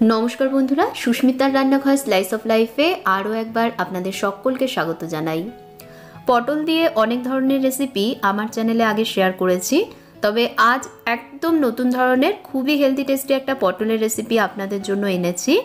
नमस्कार बंधुरा सुस्मितार रान्नाघर slice of लाइफे आरो एक बार आपनादेर सकलके स्वागत जानाई। पटल दिए अनेक धरनेर रेसिपि आमार चैनेले आगे शेयर करेछि, तबे आज एकदम नतून धरनेर खूबई हेल्दी टेस्टी एक पटलेर रेसिपि आपनादेर जोन्नो एनेछि।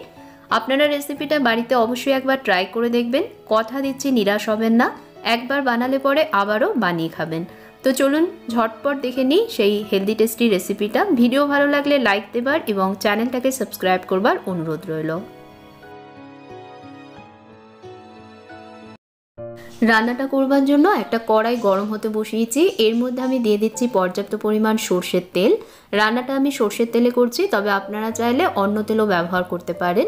आपनारा रेसिपिटा बाड़ीते अवश्यई एकबार ट्राई करे देखबेन, कथा दिচ্ছি निराश हबेन ना। एकबार बानाले परे आबारो बानिये खाबेन। तो चलुन झटपट देखे निई सेई हेल्दी टेस्टी रेसिपिटा। भिडियो भालो लागले लाइक देबार एबं चैनलटाके सबस्क्राइब करबार अनुरोध रइलो। रान्नाटा करबार जोन्नो एकटा कड़ाई गरम होते बसिয়েছি। एर मধ্যে আমি দিয়ে দিচ্ছি পর্যাপ্ত পরিমাণ সরষের তেল। রান্নাটা আমি সরষের তেলে করছি, তবে আপনারা চাইলে অন্য তেলও ব্যবহার করতে পারেন।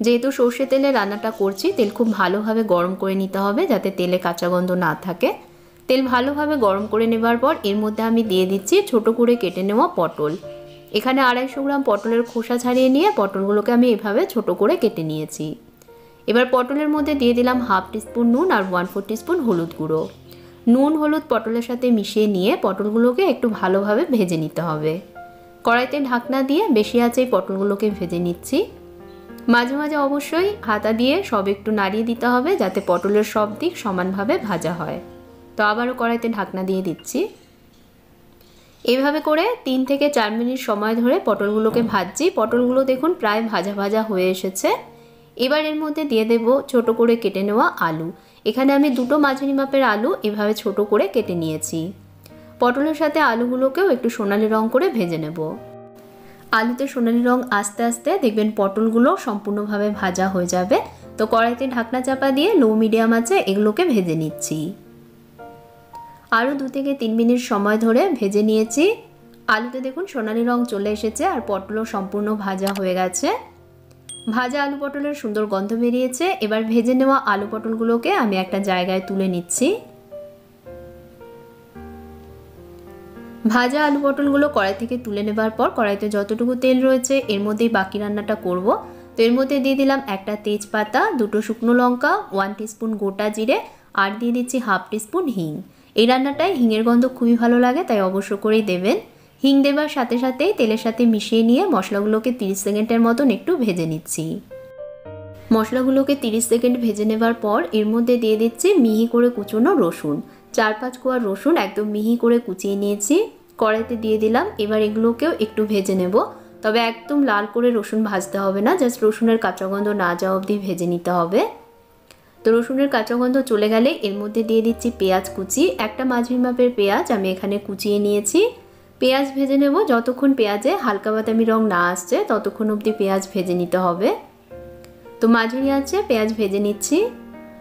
যেহেতু সরষের তেলে রান্নাটা করছি, তেল খুব ভালোভাবে গরম করে নিতে হবে যাতে তেলে কাঁচা গন্ধ না থাকে। তেল ভালোভাবে গরম করে নেবার পর এর মধ্যে আমি দিয়ে দিচ্ছি ছোট করে কেটে নেওয়া পটল। এখানে 250 গ্রাম পটলের খোসা ছাড়িয়ে নিয়ে পটলগুলোকে আমি এভাবে ছোট করে কেটে নিয়েছি। এবার পটলের মধ্যে দিয়ে দিলাম হাফ টিস্পুন নুন আর 1/4 টিস্পুন হলুদ গুঁড়ো। নুন হলুদ পটলের সাথে মিশিয়ে নিয়ে পটলগুলোকে একটু ভালোভাবে ভেজে নিতে হবে। কড়াইতে ঢাকনা দিয়ে বেশি আঁচেই পটলগুলোকে ভেজে নিচ্ছি। মাঝে মাঝে অবশ্যই হাতা দিয়ে সব একটু নাড়িয়ে দিতে হবে যাতে পটলের সব দিক সমানভাবে ভাজা হয়। তো আবারও কড়াইতে ঢাকনা দিয়ে দিচ্ছি। এইভাবে করে 3 থেকে 4 মিনিট সময় ধরে পটলগুলোকে ভাজছি। পটলগুলো দেখুন প্রায় ভাজা ভাজা হয়ে এসেছে। এবার এর মধ্যে দিয়ে দেব ছোট করে কেটে নেওয়া আলু। এখানে আমি দুটো মাঝারি মাপের আলু এভাবে ছোট করে কেটে নিয়েছি। পটলের সাথে আলুগুলোকেও একটু সোনালি রং করে ভেজে নেব। আলুতে সোনালি রং আস্তে আস্তে দেখবেন পটলগুলো সম্পূর্ণভাবে ভাজা হয়ে যাবে। তো কড়াইতে ঢাকনা চাপা দিয়ে লো মিডিয়াম আঁচে এগুলোকে ভেজে নিচ্ছি। আরও 2 থেকে 3 মিনিট সময় ধরে ভেজে নিয়েছি। আলুতে দেখুন সোনালি রং চলে এসেছে আর পটলও সম্পূর্ণ ভাজা হয়ে গেছে। ভাজা আলু পটলের সুন্দর গন্ধ বেরিয়েছে। এবার ভেজে নেওয়া আলু পটলগুলোকে আমি একটা জায়গায় তুলে নিচ্ছি। ভাজা আলু পটলগুলো কড়াই থেকে তুলে নেবার পর কড়াইতে যতটুকু তেল রয়েছে এর মধ্যেই বাকি রান্নাটা করব। তো এর মধ্যে দিয়ে দিলাম একটা তেজপাতা, 2টো শুকনো লঙ্কা, 1 টিস্পুন গোটা জিরে আর দিয়ে দিচ্ছি হাফ টিস্পুন হিং। এই রান্নাটায় হিঙের গন্ধ খুবই ভালো লাগে, তাই অবশ্য করেই দেবেন। হিং দেবার সাথে সাথেই তেলের সাথে মিশিয়ে নিয়ে মশলাগুলোকে 30 সেকেন্ডের মতন একটু ভেজে নিচ্ছি। মশলাগুলোকে 30 সেকেন্ড ভেজে নেবার পর এর মধ্যে দিয়ে দিচ্ছি মিহি করে কুচনো রসুন। 4-5 কোয়া রসুন একদম মিহি করে কুচিয়ে নিয়েছি, কড়াইতে দিয়ে দিলাম। এবার এগুলোকেও একটু ভেজে নেব, তবে একদম লাল করে রসুন ভাজতে হবে না, জাস্ট রসুনের কাঁচা গন্ধ না যাওয়া অবধি ভেজে নিতে হবে। তো রসুনের কাঁচা গন্ধ চলে গেলে এর মধ্যে দিয়ে দিচ্ছি পেঁয়াজ কুচি। একটা মাঝারি মাপের পেঁয়াজ আমি এখানে কুচিয়ে নিয়েছি। পেঁয়াজ ভেজে নেব যতক্ষণ পেঁয়াজে হালকা বাদামি রং না আসছে ততক্ষণ অবধি পেঁয়াজ ভেজে নিতে হবে। তো মাঝারি আছে পেঁয়াজ ভেজে নিচ্ছি।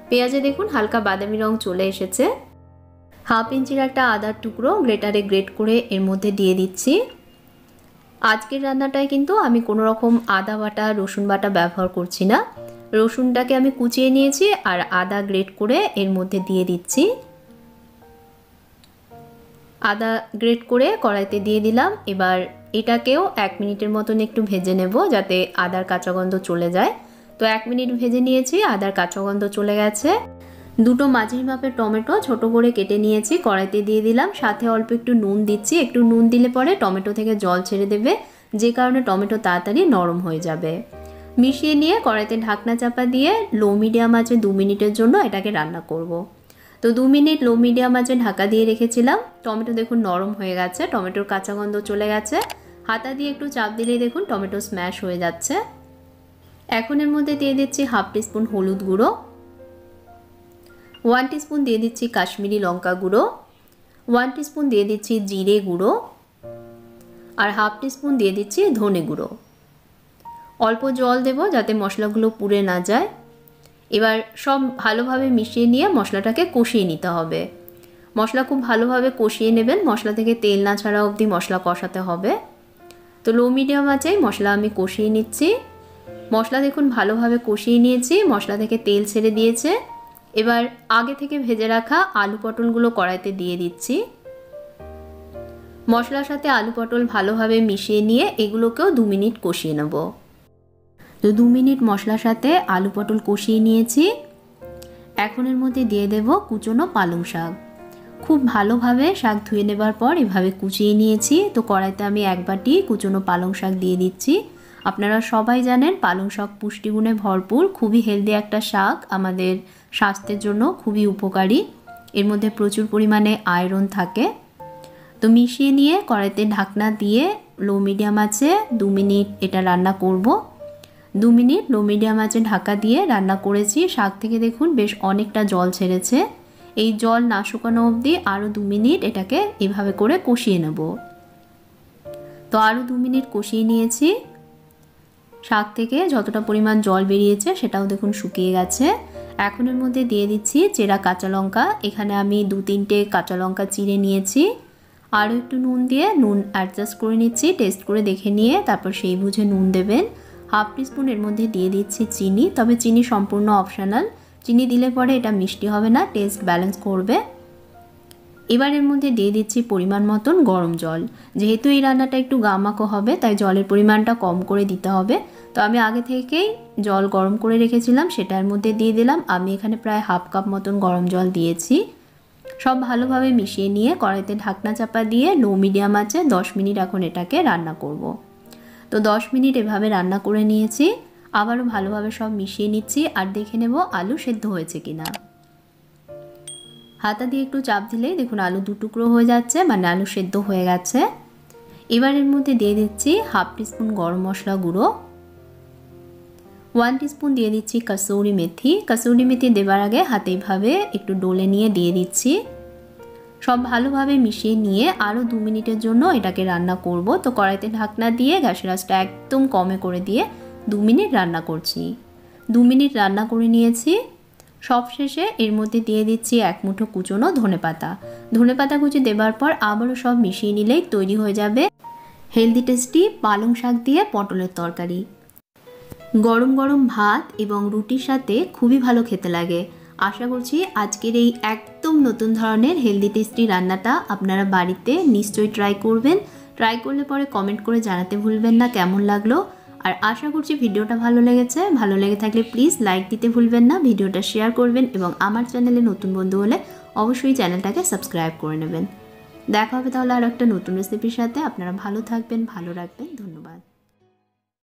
পেঁয়াজে দেখুন হালকা বাদামি রং চলে এসেছে। হাফ ইঞ্চির একটা আদার টুকরো গ্রেটারে গ্রেট করে এর মধ্যে দিয়ে দিচ্ছি। আজকের রান্নাটায় কিন্তু আমি কোনো রকম আদা বাটা রসুন বাটা ব্যবহার করছি না। রসুনটাকে আমি কুচিয়ে নিয়েছি আর আদা গ্রেট করে এর মধ্যে দিয়ে দিচ্ছি। আদা গ্রেট করে কড়াইতে দিয়ে দিলাম। এবার এটাকেও 1 মিনিটের মতন একটু ভেজে নেব যাতে আদার কাঁচা গন্ধ চলে যায়। তো 1 মিনিট ভেজে নিয়েছি, আদার কাঁচা গন্ধ চলে গেছে। 2টো মাঝারি মাপের টমেটো ছোট করে কেটে নিয়েছি, কড়াইতে দিয়ে দিলাম। সাথে অল্প একটু নুন দিচ্ছি। একটু নুন দিলে পরে টমেটো থেকে জল ছেড়ে দেবে, যে কারণে টমেটো তাড়াতাড়ি নরম হয়ে যাবে। মিশিয়ে নিয়ে কড়াইতে ঢাকনা চাপা দিয়ে লো মিডিয়াম আঁচে 2 মিনিটের জন্য এটাকে রান্না করব। তো 2 মিনিট লো মিডিয়াম আঁচে ঢাকা দিয়ে রেখেছিলাম। টমেটো দেখুন নরম হয়ে গেছে, টমেটোর কাঁচা গন্ধ চলে গেছে। হাতা দিয়ে একটু চাপ দিলেই দেখুন টমেটো স্ম্যাশ হয়ে যাচ্ছে। এখন এর মধ্যে দিয়ে দিচ্ছি হাফ টিস্পুন হলুদ গুঁড়ো, 1 টিস্পুন দিয়ে দিচ্ছি কাশ্মীরি লঙ্কা গুঁড়ো, 1 টিস্পুন দিয়ে দিচ্ছি জিরে গুঁড়ো আর হাফ টিস্পুন দিয়ে দিচ্ছি ধনে গুঁড়ো। অল্প জল দেব যাতে মশলাগুলো পুড়ে না যায়। এবার সব ভালোভাবে মিশিয়ে নিয়ে মশলাটাকে কষিয়ে নিতে হবে। মশলা খুব ভালোভাবে কষিয়ে নেবেন, মশলা থেকে তেল না ছাড়া অবধি মশলা কষাতে হবে। তো লো মিডিয়াম আছে মশলা আমি কষিয়ে নিচ্ছি। মশলা দেখুন ভালোভাবে কষিয়ে নিয়েছি, মশলা থেকে তেল ছেড়ে দিয়েছে। এবার আগে থেকে ভেজে রাখা আলু পটলগুলো কড়াইতে দিয়ে দিচ্ছি। মশলার সাথে আলু পটল ভালোভাবে মিশিয়ে নিয়ে এগুলোকেও 2 মিনিট কষিয়ে নেব। তো 2 মিনিট মশলার সাথে আলু পটল কষিয়ে নিয়েছি। এখন এর মধ্যে দিয়ে দেব কুচনো পালং শাক। খুব ভালোভাবে শাক ধুয়ে নেবার পর এভাবে কুচিয়ে নিয়েছি। তো কড়াইতে আমি 1 বাটি কুচনো পালং শাক দিয়ে দিচ্ছি আপনারা সবাই জানেন পালং শাক পুষ্টিগুণে ভরপুর, খুবই হেলদি একটা শাক, আমাদের স্বাস্থ্যের জন্য খুবই উপকারী। এর মধ্যে প্রচুর পরিমাণে আয়রন থাকে। তো মিশিয়ে নিয়ে কড়াইতে ঢাকনা দিয়ে লো মিডিয়াম আঁচে 2 মিনিট এটা রান্না করব। 2 মিনিট লো মিডিয়াম আঁচে ঢাকা দিয়ে রান্না করেছি। শাক থেকে দেখুন বেশ অনেকটা জল ছেড়েছে। এই জল না শুকানো অবধি আরও 2 মিনিট এটাকে এভাবে করে কষিয়ে নেব। তো আরও 2 মিনিট কষিয়ে নিয়েছি। শাক থেকে যতটা পরিমাণ জল বেরিয়েছে সেটাও দেখুন শুকিয়ে গেছে। এখন এর মধ্যে দিয়ে দিচ্ছি চেরা কাঁচা লঙ্কা। এখানে আমি 2-3টে কাঁচা লঙ্কা চিড়ে নিয়েছি। আরও একটু নুন দিয়ে নুন অ্যাডজাস্ট করে নিচ্ছি, টেস্ট করে দেখে নিয়ে তারপর সেই বুঝে নুন দেবেন। হাফ টিস্পুন এর মধ্যে দিয়ে দিচ্ছি চিনি, তবে চিনি সম্পূর্ণ অপশনাল। চিনি দিলে পরে এটা মিষ্টি হবে না, টেস্ট ব্যালেন্স করবে। এবার এর মধ্যে দিয়ে দিচ্ছি পরিমাণ মতন গরম জল। যেহেতু এই রান্নাটা একটু গামাখো হবে তাই জলের পরিমাণটা কম করে দিতে হবে। তো আমি আগে থেকেই জল গরম করে রেখেছিলাম, সেটার মধ্যে দিয়ে দিলাম। আমি এখানে প্রায় হাফ কাপ মতন গরম জল দিয়েছি। সব ভালোভাবে মিশিয়ে নিয়ে কড়াইতে ঢাকনা চাপা দিয়ে লো মিডিয়াম আঁচে 10 মিনিট এখন এটাকে রান্না করব। তো 10 মিনিট এভাবে রান্না করে নিয়েছি। আবারও ভালোভাবে সব মিশিয়ে নিচ্ছি আর দেখে নেব আলু সেদ্ধ হয়েছে কিনা। হাতা দিয়ে একটু চাপ দিলেই দেখুন আলু 2 টুকরো হয়ে যাচ্ছে, মানে আলু সেদ্ধ হয়ে গেছে। এবার এর মধ্যে দিয়ে দিচ্ছি হাফ টিস্পুন গরম মশলা গুঁড়ো, 1 টিস্পুন দিয়ে দিচ্ছি কসুরি মেথি। কসুরি মেথি দেবার আগে হাতে এইভাবে একটু ডলে নিয়ে দিয়ে দিচ্ছি। সব ভালোভাবে মিশিয়ে নিয়ে আরও 2 মিনিটের জন্য এটাকে রান্না করব। তো কড়াইতে ঢাকনা দিয়ে গ্যাসের আঁচটা একদম কমে করে দিয়ে 2 মিনিট রান্না করছি। 2 মিনিট রান্না করে নিয়েছি। সবশেষে এর মধ্যে দিয়ে দিচ্ছি 1 মুঠো কুচনো ধনেপাতা। ধনেপাতা কুচি দেবার পর আবারও সব মিশিয়ে নিলেই তৈরি হয়ে যাবে হেলদি টেস্টি পালং শাক দিয়ে পটলের তরকারি। গরম গরম ভাত এবং রুটির সাথে খুবই ভালো খেতে লাগে। আশা করছি আজকের এই একদম নতুন ধরনের হেলদি টেস্টি রান্নাটা আপনারা বাড়িতে নিশ্চয়ই ট্রাই করবেন। ট্রাই করলে পরে কমেন্ট করে জানাতে ভুলবেন না কেমন লাগলো। আর আশা করছি ভিডিওটা ভালো লেগেছে। ভালো লেগে থাকলে প্লিজ লাইক দিতে ভুলবেন না, ভিডিওটা শেয়ার করবেন এবং আমার চ্যানেলে নতুন বন্ধু হলে অবশ্যই চ্যানেলটাকে সাবস্ক্রাইব করে নেবেন। দেখা হবে তাহলে আর একটা নতুন রেসিপির সাথে। আপনারা ভালো থাকবেন, ভালো রাখবেন। ধন্যবাদ।